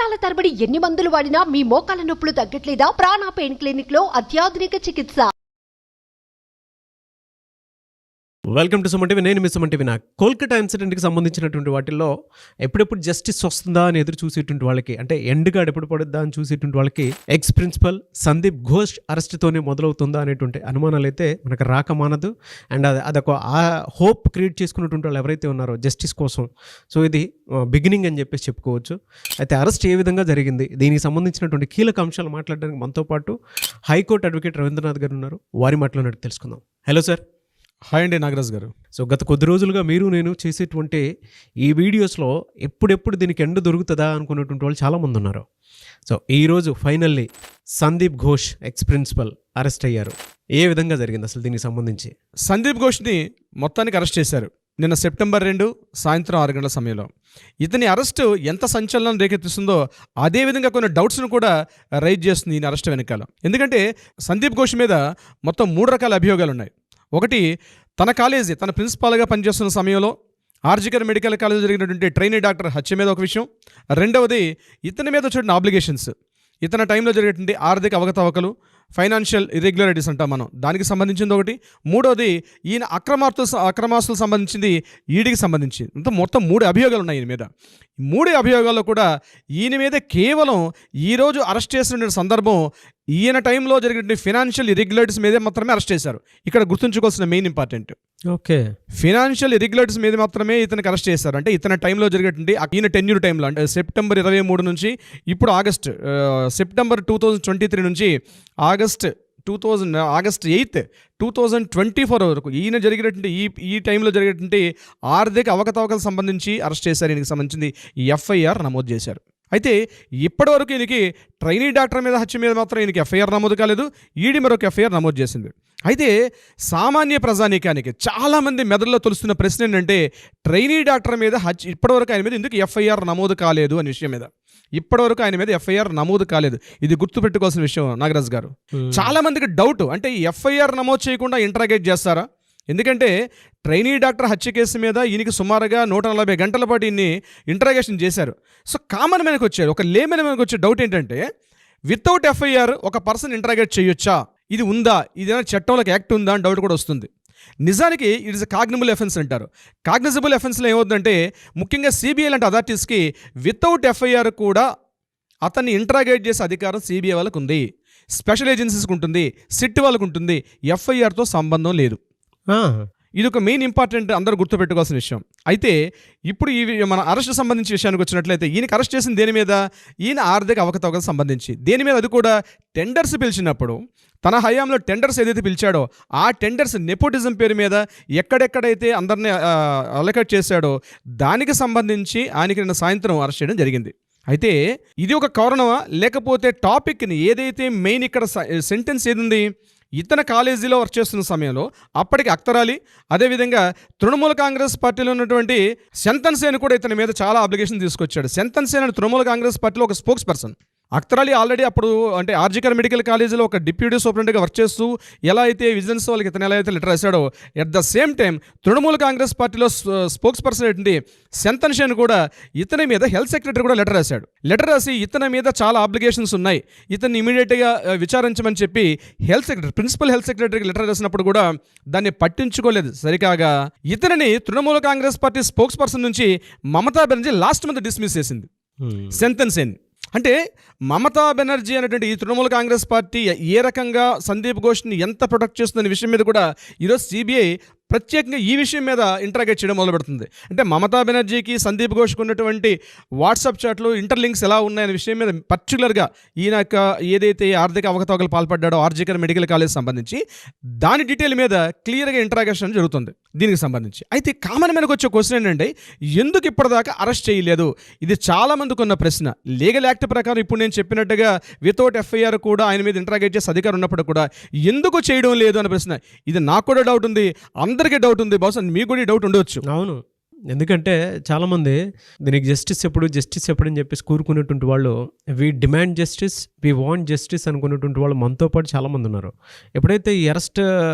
సంవత్సరాల తరబడి ఎన్ని మందులు వాడినా మీ మోకాల నొప్పులు తగ్గట్లేదా? ప్రాణ పెయిన్ క్లినిక్ లో అత్యాధునిక చికిత్స. Welcome to Suman TV. నేను మీ సుమన్ టీవీ. కోల్కతా ఇన్సిడెంట్కి సంబంధించినటువంటి వాటిల్లో ఎప్పుడెప్పుడు జస్టిస్ వస్తుందా అని ఎదురు చూసేటువంటి వాళ్ళకి, అంటే ఎండ్ కార్డ్ ఎప్పుడు పడుద్దా అని చూసేటువంటి వాళ్ళకి ఎక్స్ ప్రిన్సిపల్ సందీప్ ఘోష్ అరెస్ట్తోనే మొదలవుతుందా అనేటువంటి అనుమానాలు అయితే మనకు రాకమానదు. అండ్ అదొక ఆ హోప్ క్రియేట్ చేసుకున్నటువంటి వాళ్ళు ఎవరైతే ఉన్నారో జస్టిస్ కోసం, సో ఇది బిగినింగ్ అని చెప్పేసి చెప్పుకోవచ్చు. అయితే అరెస్ట్ ఏ విధంగా జరిగింది, దీనికి సంబంధించినటువంటి కీలక అంశాలు మాట్లాడడానికి మనతో పాటు హైకోర్టు అడ్వకేట్ రవీంద్రనాథ్ గారు ఉన్నారు. వారి మాటలో తెలుసుకుందాం. Hello sir. హాయ్ అండి నాగరాజ్ గారు. సో గత కొద్ది రోజులుగా మీరు నేను చేసేటువంటి ఈ వీడియోస్లో ఎప్పుడెప్పుడు దీనికి ఎండ్ దొరుకుతుందా అనుకున్నటువంటి వాళ్ళు చాలామంది ఉన్నారు. సో ఈరోజు finally Sandeep Ghosh ex principal arrest అయ్యారు. ఏ విధంగా జరిగింది అసలు దీనికి సంబంధించి? సందీప్ ఘోష్ని మొత్తానికి అరెస్ట్ చేశారు నిన్న సెప్టెంబర్ 2 సాయంత్రం 6 గంటల సమయంలో. ఇతని అరెస్టు ఎంత సంచలనం రేకెత్తిస్తుందో అదేవిధంగా కొన్ని డౌట్స్ను కూడా రైజ్ చేస్తుంది ఈ అరెస్ట్ వెనకాల. ఎందుకంటే సందీప్ ఘోష్ మీద మొత్తం 3 రకాల అభియోగాలు ఉన్నాయి. ఒకటి, తన కాలేజీ తన ప్రిన్సిపాల్గా పనిచేస్తున్న సమయంలో ఆర్జికర్ మెడికల్ కాలేజ్ జరిగినటువంటి ట్రైనీ డాక్టర్ హత్య మీద ఒక విషయం. రెండవది, ఇతని మీద వచ్చిన ఆబ్లిగేషన్స్, ఇతని టైంలో జరిగేటువంటి ఆర్థిక అవకతవకలు, ఫైనాన్షియల్ ఇర్రెగ్యులారిటీస్ అంటాం మనం, దానికి సంబంధించింది ఒకటి. మూడవది, ఈయన అక్రమాస్తులు సంబంధించింది ఈడీకి సంబంధించి. మొత్తం 3 అభియోగాలు ఉన్నాయి ఈయన మీద. 3 అభియోగాల్లో కూడా ఈయన మీద కేవలం ఈరోజు అరెస్ట్ చేసిన సందర్భం ఈయన టైంలో జరిగిన ఫైనాన్షియల్ ఇర్రెగ్యులారిటీస్ మీదే మాత్రమే అరెస్ట్ చేశారు. ఇక్కడ గుర్తుంచుకోవాల్సిన main important, okay, financial irregularities మీద మాత్రమే ఇతనికి అరెస్ట్ చేశారు. అంటే ఇతని టైంలో జరిగేటువంటి ఈయన టెన్యూర్ టైంలో, అంటే సెప్టెంబర్ 23 నుంచి ఇప్పుడు సెప్టెంబర్ 2023 నుంచి ఆగస్ట్ 8, 2024 వరకు ఈయన జరిగినటువంటి ఈ టైంలో జరిగేటువంటి ఆర్థిక అవకతవకలకు సంబంధించి అరెస్ట్ చేశారు. ఈయనకి సంబంధించింది ఎఫ్ఐఆర్ నమోదు చేశారు. అయితే ఇప్పటివరకు ఈయనకి ట్రైనీ డాక్టర్ మీద హత్య మీద మాత్రం ఈయనకి ఎఫ్ఐఆర్ నమోదు కాలేదు. ఈడీ మరొక ఎఫ్ఐఆర్ నమోదు చేసింది. అయితే సామాన్య ప్రజానీకానికి చాలామంది మెదడులో తొలుస్తున్న ప్రశ్న ఏంటంటే, ట్రైనీ డాక్టర్ మీద హత్య ఇప్పటివరకు ఆయన మీద ఎందుకు ఎఫ్ఐఆర్ నమోదు కాలేదు అనే విషయం మీద. ఇప్పటివరకు ఆయన మీద ఎఫ్ఐఆర్ నమోదు కాలేదు. ఇది గుర్తుపెట్టుకోవాల్సిన విషయం నాగరాజ్ గారు. చాలామందికి డౌట్, అంటే ఎఫ్ఐఆర్ నమోదు చేయకుండా ఇంట్రాగేట్ చేస్తారా? ఎందుకంటే ట్రైనీ డాక్టర్ హత్య కేసు మీద ఈయనకి సుమారుగా 140 గంటల పాటు ఈయన్ని ఇంట్రాగేషన్ చేశారు. సో కామన్ మ్యాన్కి వచ్చారు, ఒక లేమెన్ మ్యాన్కి వచ్చే డౌట్ ఏంటంటే, వితౌట్ ఎఫ్ఐఆర్ ఒక పర్సన్ ఇంట్రాగేట్ చేయొచ్చా, ఇది ఉందా, ఇదేమైనా చట్టంలోకి యాక్ట్ ఉందా అని డౌట్ కూడా వస్తుంది. నిజానికి ఇట్ ఇస్ కాగ్నిబుల్ ఎఫెన్స్ అంటారు. కాగ్నిజబుల్ ఎఫెన్స్లో ఏమవుతుందంటే, ముఖ్యంగా సిబిఐ లాంటి అథారిటీస్కి వితౌట్ ఎఫ్ఐఆర్ కూడా అతన్ని ఇంట్రాగేట్ చేసే అధికారం సిబిఐ వాళ్ళకు ఉంది, స్పెషల్ ఏజెన్సీస్కి ఉంటుంది, సిట్ వాళ్ళకు ఉంటుంది. ఎఫ్ఐఆర్తో సంబంధం లేదు. ఇది ఒక మెయిన్ ఇంపార్టెంట్, అందరూ గుర్తుపెట్టుకోవాల్సిన విషయం. అయితే ఇప్పుడు మన అరెస్ట్ సంబంధించి విషయానికి వచ్చినట్లయితే, ఈయనకి అరెస్ట్ చేసిన దేని మీద? ఈయన ఆర్థిక అవకతవకలకు సంబంధించి దేని మీద? అది కూడా టెండర్స్ పిలిచినప్పుడు తన హయాంలో టెండర్స్ ఏదైతే పిలిచాడో ఆ టెండర్స్ నెపోటిజం పేరు మీద ఎక్కడెక్కడైతే అందరినీ అలకట్ చేశాడో దానికి సంబంధించి ఆయనకి నిన్న సాయంత్రం అరెస్ట్ చేయడం జరిగింది. అయితే ఇది ఒక కారణమా, లేకపోతే టాపిక్ని ఏదైతే మెయిన్ ఇక్కడ సెంటెన్స్ ఏది, ఇతను కాలేజీలో వర్క్ చేస్తున్న సమయంలో అప్పటికి అఖ్తర్ అలీ, అదేవిధంగా తృణమూల కాంగ్రెస్ పార్టీలో ఉన్నటువంటి శంతన్ సేన్ కూడా ఇతని మీద చాలా అప్లికేషన్ తీసుకొచ్చాడు. శంతన్ సేన్ అని తృణమూల కాంగ్రెస్ పార్టీలో ఒక spokes person. Akhtar Ali already అప్పుడు అంటే ఆర్జికర్ మెడికల్ కాలేజీలో ఒక డిప్యూటీ సూపరింటెండెంట్గా వర్క్ చేస్తూ ఎలా అయితే విజిలెన్స్ వాళ్ళకి ఇతను ఎలా అయితే లెటర్ రాశాడో, at the same time Trinamool Congress పార్టీలో స్పోక్స్ పర్సన్ ఏంటి శంతన్ సేన్ కూడా ఇతని మీద హెల్త్ సెక్రటరీ కూడా లెటర్ రాశాడు. లెటర్ రాసి ఇతని మీద చాలా అప్లికేషన్స్ ఉన్నాయి, ఇతన్ని ఇమీడియట్గా విచారించమని చెప్పి ప్రిన్సిపల్ హెల్త్ సెక్రటరీకి లెటర్ రాసినప్పుడు కూడా దాన్ని పట్టించుకోలేదు. సరికాగా ఇతనిని Trinamool Congress party spokesperson నుంచి Mamata Banerjee last month dismiss చేసింది. శంతన్ సేన్ అంటే మమతా బెనర్జీ అనేటువంటి ఈ తృణమూల కాంగ్రెస్ పార్టీ ఏ రకంగా సందీప్ ఘోష్ని ఎంత ప్రొటెక్ట్ చేస్తుందనే విషయం మీద కూడా ఈరోజు సిబిఐ ప్రత్యేకంగా ఈ విషయం మీద ఇంట్రాగేట్ చేయడం మొదలు పెడుతుంది. అంటే మమతా బెనర్జీకి సందీప్ ఘోష్కి ఉన్నటువంటి వాట్సాప్ చాట్లు ఇంటర్లింక్స్ ఎలా ఉన్నాయనే విషయం మీద పర్టికులర్గా ఈయన ఏదైతే ఆర్థిక అవకతవకలు పాల్పడ్డాడో ఆర్జికర్ మెడికల్ కాలేజ్ సంబంధించి దాని డీటెయిల్ మీద క్లియర్గా ఇంట్రాగేషన్ జరుగుతుంది దీనికి సంబంధించి. అయితే కామన్ మ్యాన్కి వచ్చే క్వశ్చన్ ఏంటంటే, ఎందుకు ఇప్పటిదాకా అరెస్ట్ చేయలేదు? ఇది చాలామందికి ఉన్న ప్రశ్న. లీగల్ యాక్ట్ ప్రకారం ఇప్పుడు నేను చెప్పినట్టుగా వితౌట్ ఎఫ్ఐఆర్ కూడా ఆయన మీద ఇంట్రాగేట్ చేసే అధికారం ఉన్నప్పుడు కూడా ఎందుకు చేయడం లేదు అనే ప్రశ్న. ఇది నాకు కూడా డౌట్ ఉంది, అందరికీ డౌట్ ఉంది, బహుశా మీకు కూడా డౌట్ ఉండవచ్చు. అవును, ఎందుకంటే చాలామంది దీనికి జస్టిస్ ఎప్పుడు అని చెప్పేసి కూరుకునేటువంటి వాళ్ళు, we demand justice, we want justice అనుకునేటువంటి వాళ్ళు మనతో పాటు చాలామంది ఉన్నారు. ఎప్పుడైతే ఈ అరెస్ట్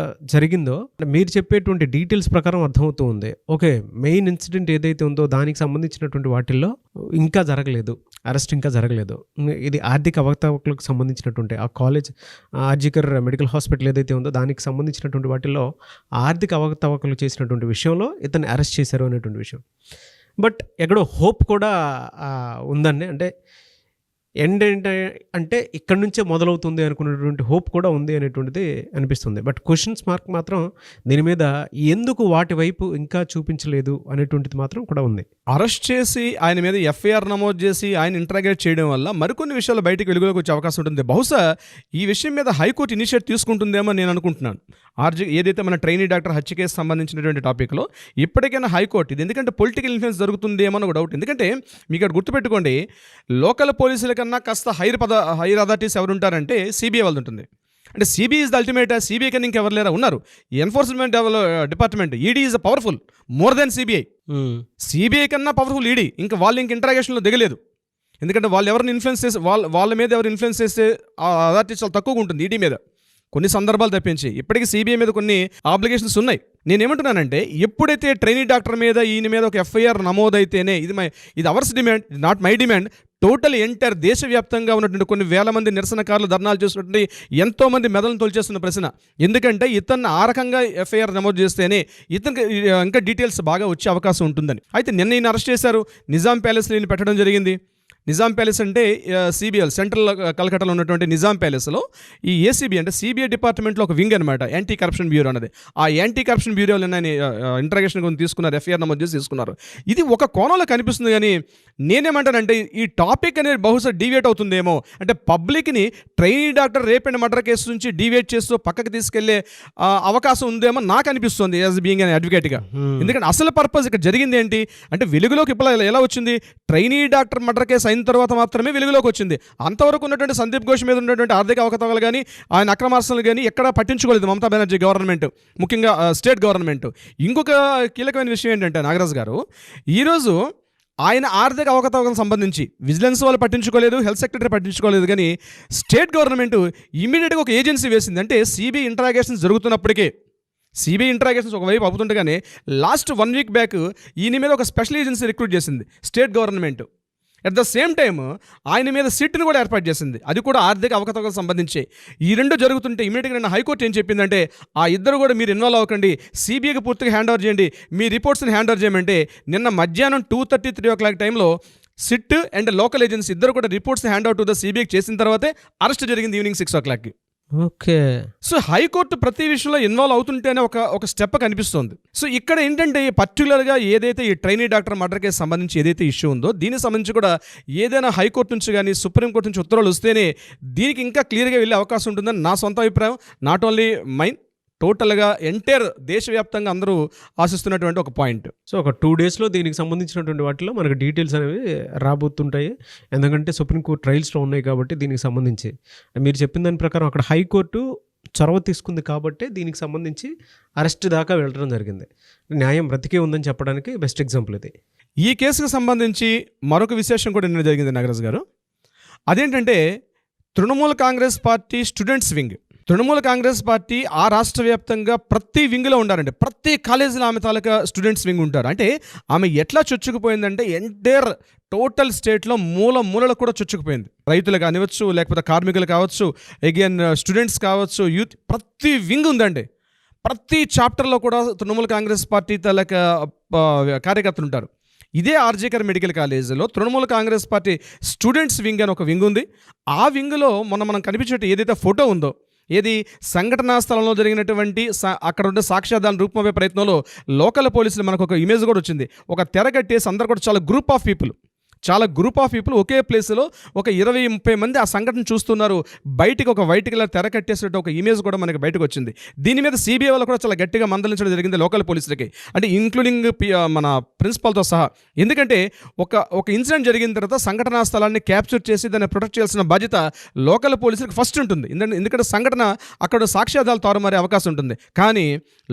జరిగిందో మీరు చెప్పేటువంటి డీటెయిల్స్ ప్రకారం అర్థమవుతూ ఉంది, ఓకే మెయిన్ ఇన్సిడెంట్ ఏదైతే ఉందో దానికి సంబంధించినటువంటి వాటిల్లో ఇంకా జరగలేదు, అరెస్ట్ ఇంకా జరగలేదు. ఇది ఆర్థిక అవకతవకలకు సంబంధించినటువంటి ఆ కాలేజ్ ఆర్జికర్ మెడికల్ హాస్పిటల్ ఏదైతే ఉందో దానికి సంబంధించినటువంటి వాటిల్లో ఆర్థిక అవకతవకలు చేసినటువంటి విషయంలో ఇతన్ని అరెస్ట్ చేశారు అనేటువంటి విషయం. బట్ ఎక్కడో హోప్ కూడా ఉందండి. అంటే ఎండ్ అంటే ఇక్కడ నుంచే మొదలవుతుంది అనుకున్నటువంటి హోప్ కూడా ఉంది అనేటువంటిది అనిపిస్తుంది. బట్ క్వశ్చన్స్ మార్క్ మాత్రం దీని మీద ఎందుకు వాటి వైపు ఇంకా చూపించలేదు అనేటువంటిది మాత్రం కూడా ఉంది. అరెస్ట్ చేసి ఆయన మీద ఎఫ్ఐఆర్ నమోదు చేసి ఆయన ఇంటరాగేట్ చేయడం వల్ల మరికొన్ని విషయాలు బయటికి వెలుగులోకి వచ్చే అవకాశం ఉంటుంది. బహుశా ఈ విషయం మీద హైకోర్టు ఇనిషియేట్ తీసుకుంటుందేమో నేను అనుకుంటున్నాను. ఏదైతే మన ట్రైనీ డాక్టర్ హత్య కేసు సంబంధించినటువంటి టాపిక్లో ఇప్పటికైనా హైకోర్టు ఇది, ఎందుకంటే పొలిటికల్ ఇన్ఫ్లుయెన్స్ జరుగుతుందేమో ఒక డౌట్. ఎందుకంటే మీకు ఇక్కడ గుర్తుపెట్టుకోండి, లోకల్ పోలీసుల కన్నా కాస్త హైర్ అథారిటీస్ ఎవరు ఉంటారంటే సిబిఐ వాళ్ళది ఉంటుంది. అంటే CBI is the ultimate. CBI కన్నా ఇంకెవరు లేరా ఉన్నారు. Enforcement department ED is powerful more than CBI. CBI కన్నా పవర్ఫుల్ ఈడీ. ఇంకా వాళ్ళు ఇంక ఇంటరాగేషన్లో దిగలేదు. ఎందుకంటే వాళ్ళు ఎవరిని ఇన్ఫ్లుయెన్స్ చేస్తే వాళ్ళ మీద ఎవరు ఇన్ఫ్లుయెన్స్ చేస్తే ఆ అథారిటీస్ చాలా తక్కువగా ఉంటుంది ఈడీ మీద, కొన్ని సందర్భాలు తప్పించి. ఇప్పటికీ సిబిఐ మీద కొన్ని ఆబ్లిగేషన్స్ ఉన్నాయి. నేనేమంటున్నానంటే ఎప్పుడైతే ట్రైనీ డాక్టర్ మీద ఈయన మీద ఒక ఎఫ్ఐఆర్ నమోదైతేనే ఇది hours demand, not my demand, total entire దేశవ్యాప్తంగా ఉన్నటువంటి కొన్ని వేల మంది నిరసనకారులు ధర్నాలు చేసినటువంటి ఎంతో మంది మెదలను తొలిచేస్తున్న ప్రశ్న. ఎందుకంటే ఇతన్ని ఆ రకంగా ఎఫ్ఐఆర్ నమోదు చేస్తేనే ఇతనికి ఇంకా డీటెయిల్స్ బాగా వచ్చే అవకాశం ఉంటుందని. అయితే నిన్న ఈయన అరెస్ట్ చేశారు. నిజాం ప్యాలెస్లో ఈయన పెట్టడం జరిగింది. నిజాం ప్యాలెస్ అంటే సిబిఎల్ సెంట్రల్ కలకట్టాలో ఉన్నటువంటి నిజాం ప్యాలెస్లో ఈ ఏసీబీ అంటే సిబిఐ డిపార్ట్మెంట్లో ఒక వింగ్ అనమాట, యాంటీ కరప్షన్ బ్యూరో అనేది. ఆ యాంటీ కరప్షన్ బ్యూరోలో ఇంటరాగేషన్ కొన్ని తీసుకున్నారు, ఎఫ్ఐఆర్ నమోదు చేసి తీసుకున్నారు. ఇది ఒక కోణంలో కనిపిస్తుంది. కానీ నేనేమంటానంటే ఈ టాపిక్ అనేది బహుశా డీవియేట్ అవుతుందేమో. అంటే పబ్లిక్ని trainee doctor rape and murder case నుంచి డీవియేట్ చేస్తూ పక్కకి తీసుకెళ్లే అవకాశం ఉందేమో నాకు అనిపిస్తుంది యాజ్ బీయింగ్ అన్ అడ్వకేట్గా. ఎందుకంటే అసలు పర్పస్ ఇక్కడ జరిగింది ఏంటి అంటే వెలుగులోకి ఇప్పుడు ఎలా వచ్చింది, ట్రైనీ డాక్టర్ మర్డర్ కేసు అయిన తర్వాత మాత్రమే వెలుగులోకి వచ్చింది. అంతవరకు ఉన్నటువంటి సందీప్ ఘోష్ మీద ఉన్నటువంటి ఆర్థిక అవకతవకలు కానీ ఆయన అక్రమార్సనలు కానీ ఎక్కడా పట్టించుకోలేదు మమతా బెనర్జీ గవర్నమెంట్, ముఖ్యంగా స్టేట్ గవర్నమెంట్. ఇంకొక కీలకమైన విషయం ఏంటంటే నాగరాజు గారు, ఈరోజు ఆయన ఆర్థిక అవకతవకలకు సంబంధించి విజిలెన్స్ వాళ్ళు పట్టించుకోలేదు, హెల్త్ సెక్రటరీ పట్టించుకోలేదు. కానీ స్టేట్ గవర్నమెంట్ ఇమీడియట్గా ఒక ఏజెన్సీ వేసింది. అంటే సిబిఐ ఇంటరాగేషన్స్ జరుగుతున్నప్పటికే, సిబిఐ ఇంటరాగేషన్స్ ఒకవైపు అవుతుండగానే లాస్ట్ 1 వీక్ బ్యాక్ ఈయన మీద ఒక స్పెషల్ ఏజెన్సీ రిక్రూట్ చేసింది state government. At the same time ఆయన మీద సిట్ని కూడా ఏర్పాటు చేసింది, అది కూడా ఆర్థిక అవకతవకలకు సంబంధించి. ఈ రెండు జరుగుతుంటే ఇమీడియట్గా నిన్న హైకోర్టు ఏం చెప్పిందంటే ఆ ఇద్దరు కూడా మీరు ఇన్వాల్వ్ అవ్వకండి, సిబిఐకి పూర్తిగా హ్యాండ్ ఓవర్ చేయండి, మీ రిపోర్ట్స్ని హ్యాండ్ ఓవర్ చేయమంటే నిన్న మధ్యాహ్నం 2:30-3 o'clock టైంలో సిట్ అండ్ లోకల్ ఏజెన్సీ ఇద్దరు కూడా reports hand out to the సిబిఐకి చేసిన తర్వాతే అరెస్ట్ జరిగింది evening 6 o'clock. Okay. So high court ప్రతి విషయంలో ఇన్వాల్వ్ అవుతుంటేనే ఒక స్టెప్ కనిపిస్తుంది. సో ఇక్కడ ఏంటంటే పర్టికులర్గా ఏదైతే ఈ ట్రైనీ డాక్టర్ మర్డర్ కేసు సంబంధించి ఏదైతే ఇష్యూ ఉందో దీనికి సంబంధించి కూడా ఏదైనా హైకోర్టు నుంచి కానీ సుప్రీంకోర్టు నుంచి ఉత్తర్వులు వస్తేనే దీనికి ఇంకా క్లియర్గా వెళ్ళే అవకాశం ఉంటుందని నా సొంత అభిప్రాయం. నాట్ ఓన్లీ మైన్, టోటల్గా ఎంటైర్ దేశవ్యాప్తంగా అందరూ ఆశిస్తున్నటువంటి ఒక పాయింట్. సో ఒక 2 daysలో దీనికి సంబంధించినటువంటి వాటిలో మనకు డీటెయిల్స్ అనేవి రాబోతుంటాయి. ఎందుకంటే సుప్రీంకోర్టు ట్రయల్స్లో ఉన్నాయి కాబట్టి దీనికి సంబంధించి మీరు చెప్పిన దాని ప్రకారం అక్కడ హైకోర్టు చొరవ తీసుకుంది కాబట్టి దీనికి సంబంధించి అరెస్ట్ దాకా వెళ్ళడం జరిగింది. న్యాయం బ్రతికే ఉందని చెప్పడానికి బెస్ట్ ఎగ్జాంపుల్ ఇది. ఈ కేసుకు సంబంధించి మరొక విశేషం కూడా నిన్న జరిగింది నాగరాజు గారు. అదేంటంటే Trinamool Congress party students wing, Trinamool Congress party ఆ రాష్ట్ర వ్యాప్తంగా ప్రతి వింగ్లో ఉండారండి. ప్రతి కాలేజీలో ఆమె తాలూకా స్టూడెంట్స్ వింగ్ ఉంటారు. అంటే ఆమె ఎట్లా చొచ్చుకుపోయిందంటే ఎంటైర్ టోటల్ స్టేట్లో మూలలో కూడా చొచ్చుకుపోయింది. రైతులు కానివచ్చు, లేకపోతే కార్మికులు కావచ్చు, అగైన్ స్టూడెంట్స్ కావచ్చు, యూత్, ప్రతి వింగ్ ఉందండి. ప్రతి చాప్టర్లో కూడా తృణమూల్ కాంగ్రెస్ పార్టీ తాలూకా కార్యకర్తలు ఉంటారు. ఇదే ఆర్జీకర్ మెడికల్ కాలేజీలో Trinamool Congress party students wing అని ఒక వింగ్ ఉంది. ఆ వింగ్లో మనం కనిపించేట్టు ఏదైతే ఫోటో ఉందో, ఏది సంఘటనా స్థలంలో జరిగినటువంటి అక్కడ ఉండే సాక్ష్యాధారాలను రూపమయ్యే ప్రయత్నంలో లోకల్ పోలీసులు మనకు ఒక ఇమేజ్ కూడా వచ్చింది. ఒక తెర కట్టేసి అందరు కూడా చాలా గ్రూప్ ఆఫ్ పీపుల్ చాలా గ్రూప్ ఆఫ్ పీపుల్ ఒకే ప్లేస్లో ఒక 20-30 మంది ఆ సంఘటన చూస్తున్నారు. బయటికి ఒక వైట్ కలర్ తెర కట్టేసినట్టు ఒక ఇమేజ్ కూడా మనకి బయటకు వచ్చింది. దీని మీద సిబిఐ వాళ్ళు కూడా చాలా గట్టిగా మందలించడం జరిగింది లోకల్ పోలీసులకి, అంటే ఇంక్లూడింగ్ మన ప్రిన్సిపల్తో సహా. ఎందుకంటే ఒక ఇన్సిడెంట్ జరిగిన తర్వాత సంఘటనా స్థలాన్ని క్యాప్చర్ చేసి దాన్ని ప్రొటెక్ట్ చేయాల్సిన బాధ్యత లోకల్ పోలీసులకు ఫస్ట్ ఉంటుంది. ఎందుకంటే సంఘటన అక్కడ సాక్ష్యాధారాలు తారుమారే అవకాశం ఉంటుంది. కానీ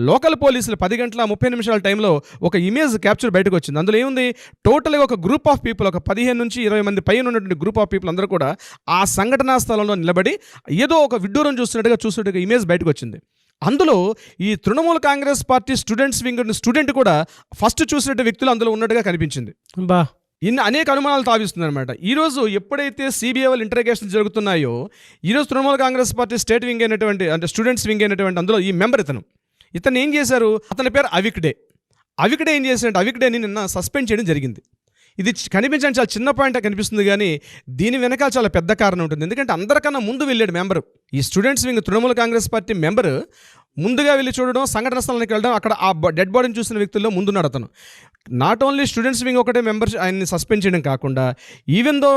లోకల్ పోలీసులు 10:30 టైంలో ఒక ఇమేజ్ క్యాప్చర్ బయటకు వచ్చింది. అందులో ఏముంది, టోటల్గా ఒక గ్రూప్ ఆఫ్ పీపుల్, ఒక 15 నుంచి 20 మంది పైన ఉన్నటువంటి గ్రూప్ ఆఫ్ పీపుల్ అందరూ కూడా ఆ సంఘటనా స్థలంలో నిలబడి ఏదో ఒక విడ్డూరం చూస్తున్నట్టుగా ఇమేజ్ బయటకు వచ్చింది. అందులో ఈ తృణమూల కాంగ్రెస్ పార్టీ స్టూడెంట్ కూడా ఫస్ట్ చూసినట్టు వ్యక్తులు అందులో ఉన్నట్టుగా కనిపించింది. బా ఇన్ని అనేక అనుమానాలు తావిస్తుంది అనమాట. ఈరోజు ఎప్పుడైతే సిబిఐ వాళ్ళు ఇంటరాగేషన్ జరుగుతున్నాయో, ఈరోజు Trinamool Congress party state wing అయినటువంటి, అంటే స్టూడెంట్స్ వింగ్ అయినటువంటి అందులో ఈ మెంబర్ ఇతను ఏం చేశారు, అతని పేరు అవిక్డే ఏం చేశాడంటే అవిక్డేని నిన్న సస్పెండ్ చేయడం జరిగింది. ఇది కనిపించడానికి చాలా చిన్న పాయింట్ కనిపిస్తుంది, కానీ దీని వెనకాల చాలా పెద్ద కారణం ఉంటుంది. ఎందుకంటే అందరికన్నా ముందు వెళ్ళాడు మెంబరు, ఈ students wing Trinamool Congress party member ముందుగా వెళ్ళి చూడడం, సంఘటన స్థలానికి వెళ్ళడం, అక్కడ ఆ డెడ్ బాడీని చూసిన వ్యక్తుల్లో ముందున్నాడు అతను. నాట్ ఓన్లీ స్టూడెంట్స్ వింగ్ ఒకటే మెంబర్ ఆయన్ని సస్పెండ్ చేయడం కాకుండా, even though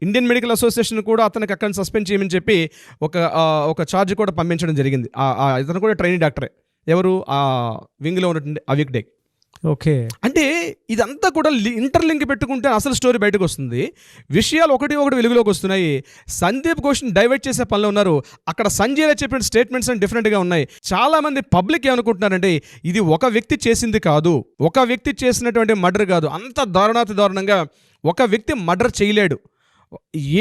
Indian medical association కూడా అతనికి అక్కడ సస్పెండ్ చేయమని చెప్పి ఒక ఛార్జ్ కూడా పంపించడం జరిగింది. ఇతను కూడా ట్రైనింగ్ డాక్టరే. ఎవరు, ఆ వింగ్లో ఉన్నటువంటి అవిక్డే. ఓకే, అంటే ఇదంతా కూడా ఇంటర్లింక్ పెట్టుకుంటే అసలు స్టోరీ బయటకు వస్తుంది. విషయాలు ఒకటి వెలుగులోకి వస్తున్నాయి. సందీప్ ఘోష్ని డైవర్ట్ చేసే పనిలో ఉన్నారు. అక్కడ సంజయ్లో చెప్పిన స్టేట్మెంట్స్ అని డిఫరెంట్గా ఉన్నాయి. చాలా మంది పబ్లిక్ ఏమనుకుంటున్నారంటే ఇది ఒక వ్యక్తి చేసింది కాదు, ఒక వ్యక్తి చేసినటువంటి మర్డర్ కాదు, అంత దారుణంగా ఒక వ్యక్తి మర్డర్ చేయలేడు,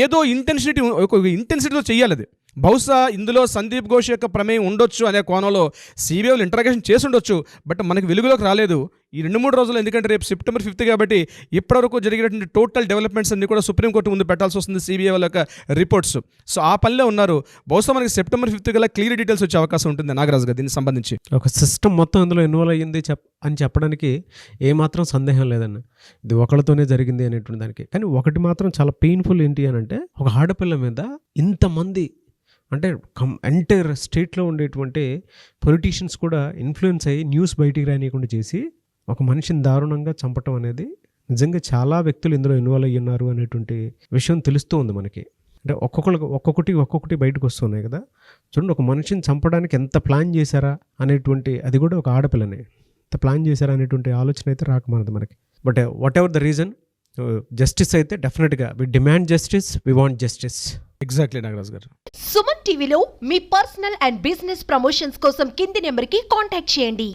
ఏదో ఇంటెన్సిటీతో చెయ్యాలి. అది బహుశా ఇందులో సందీప్ ఘోష్ యొక్క ప్రమేయం ఉండొచ్చు అనే కోణంలో సిబిఐ వాళ్ళు ఇంటరాగేషన్ చేసి ఉండొచ్చు. బట్ మనకి వెలుగులోకి రాలేదు ఈ 2-3 రోజులు. ఎందుకంటే రేపు September 5th కాబట్టి ఇప్పటివరకు జరిగినటువంటి టోటల్ డెవలప్మెంట్స్ అన్ని కూడా సుప్రీంకోర్టు ముందు పెట్టాల్సి వస్తుంది సిబిఐ వాళ్ళ యొక్క రిపోర్ట్స్. సో ఆ పనిలో ఉన్నారు. బహుశా మనకి September 5th గల క్లియర్ డీటెయిల్స్ వచ్చే అవకాశం ఉంటుంది నాగరాజు గారు దీనికి సంబంధించి. ఒక సిస్టమ్ మొత్తం ఇందులో ఇన్వాల్వ్ అయ్యింది అని చెప్పడానికి ఏమాత్రం సందేహం లేదన్న. ఇది ఒకళ్ళతోనే జరిగింది అనేటువంటి దానికి. కానీ ఒకటి మాత్రం చాలా పెయిన్ఫుల్ ఏంటి అని అంటే, ఒక ఆడపిల్ల మీద ఇంతమంది, అంటే ఎంటైర్ స్టేట్లో ఉండేటువంటి పొలిటీషియన్స్ కూడా ఇన్ఫ్లుయెన్స్ అయ్యి న్యూస్ బయటికి రానియకుండా చేసి ఒక మనిషిని దారుణంగా చంపటం అనేది నిజంగా చాలా వ్యక్తులు ఇందులో ఇన్వాల్వ్ అయ్యి ఉన్నారు అనేటువంటి విషయం తెలుస్తూ ఉంది మనకి. అంటే ఒక్కొక్కటి బయటకు వస్తున్నాయి కదా. చూడండి, ఒక మనిషిని చంపడానికి ఎంత ప్లాన్ చేశారా అనేటువంటి, అది కూడా ఒక ఆడపిల్లని ఎంత ప్లాన్ చేశారా అనేటువంటి ఆలోచన అయితే రాకమానదు మనకి. But whatever the reason, justice అయితే డెఫినెట్గా we demand justice, we want justice. Exactly Nagaraju garu. Suman టీవీలో మీ పర్సనల్ అండ్ బిజినెస్ ప్రమోషన్స్ కోసం కింది నెంబర్కి కాంటాక్ట్ చేయండి.